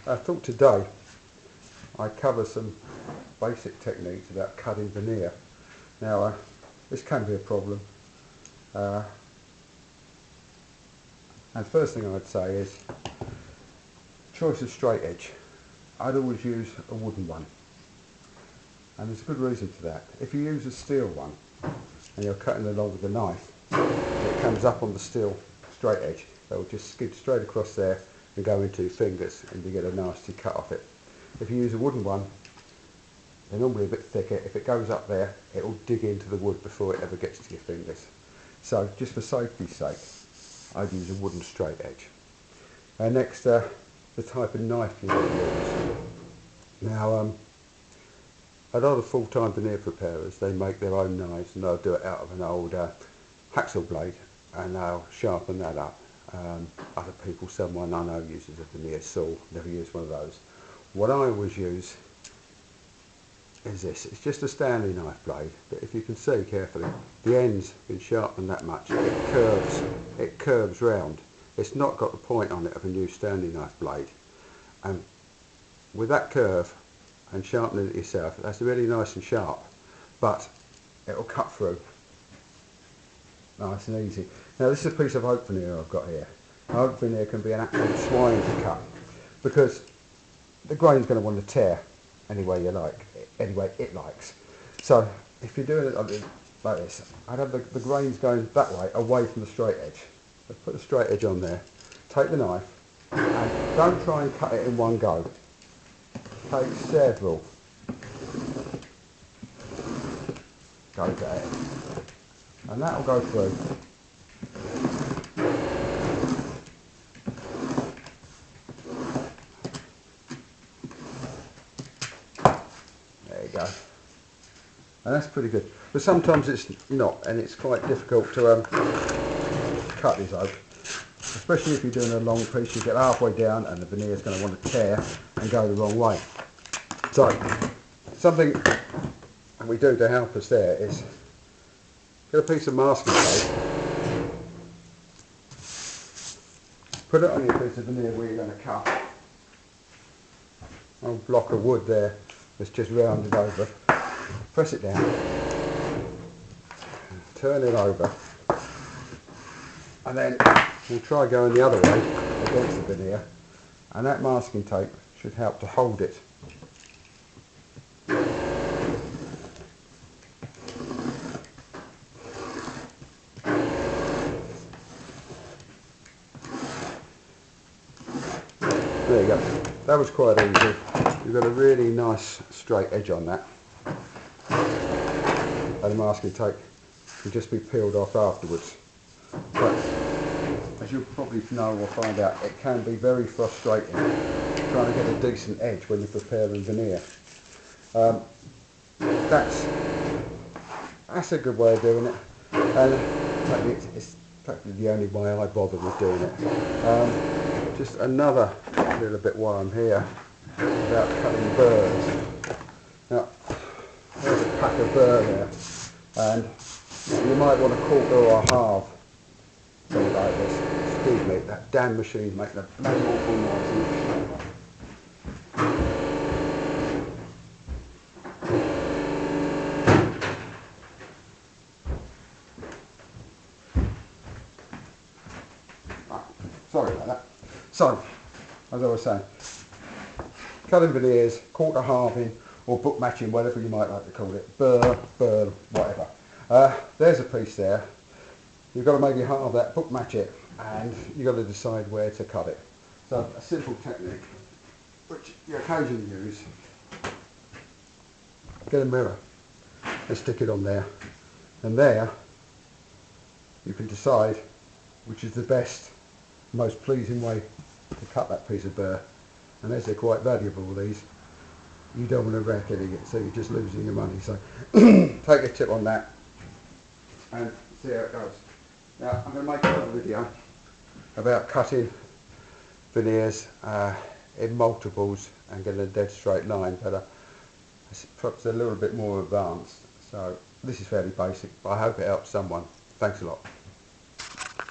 I thought today I'd cover some basic techniques about cutting veneer. Now this can be a problem, and first thing I'd say is choice of straight edge. I'd always use a wooden one, and there's a good reason for that. If you use a steel one and you're cutting along with the knife, it comes up on the steel straight edge. It will just skid straight across there and go into your fingers, and you get a nasty cut off it. If you use a wooden one, they're normally a bit thicker. If it goes up there, it will dig into the wood before it ever gets to your fingers. So just for safety's sake, I'd use a wooden straight edge. And next, the type of knife you want to use. Now, a lot of full-time veneer preparers, they make their own knives, and they'll do it out of an old hacksaw blade, and they'll sharpen that up. Other people, someone I know uses a veneer saw, never used one of those. What I always use is this. It's just a Stanley knife blade, but if you can see carefully, the end's been sharpened that much. It curves round. It's not got the point on it of a new Stanley knife blade. And with that curve and sharpening it yourself, that's really nice and sharp, but it'll cut through nice and easy. Now this is a piece of oak veneer I've got here. Oak veneer can be an absolute swine to cut, because the grain's going to want to tear any way you like, any way it likes. So if you're doing it like this, I'd have the grains going that way, away from the straight edge. So put the straight edge on there, take the knife, and don't try and cut it in one go. Take several goes at it, and that will go through. There you go. And that's pretty good. But sometimes it's not, and it's quite difficult to cut this oak. Especially if you're doing a long piece, you get halfway down and the veneer is going to want to tear and go the wrong way. So, something we do to help us there is get a piece of masking tape, put it on your piece of veneer where you're going to cut. A block of wood there that's just rounded over. Press it down, turn it over, and then we'll try going the other way against the veneer, and that masking tape should help to hold it. There you go. That was quite easy. You've got a really nice straight edge on that. And the masking tape can just be peeled off afterwards. But as you'll probably know or find out, it can be very frustrating trying to get a decent edge when you're preparing veneer. That's a good way of doing it, and it's practically the only way I bother with doing it. Just another little bit while I'm here about cutting burrs. Now, there's a pack of burr there, and you might want a quarter or a half, something like this. Excuse me, that damn machine making a bloody awful noise. Sorry about that. So, as I was saying, cutting veneers, quarter halving, or book matching, whatever you might like to call it, burr, whatever. There's a piece there. You've got to maybe halve that, book match it, and you've got to decide where to cut it. So a simple technique, which you occasionally use, get a mirror and stick it on there, and there you can decide which is the best, most pleasing way to cut that piece of burr. And as they're quite valuable, these, you don't want to wreck any of it, so you're just losing your money. So take a tip on that and see how it goes. Now I'm going to make another video about cutting veneers in multiples and getting a dead straight line, but it's perhaps a little bit more advanced. So this is fairly basic, but I hope it helps someone. Thanks a lot.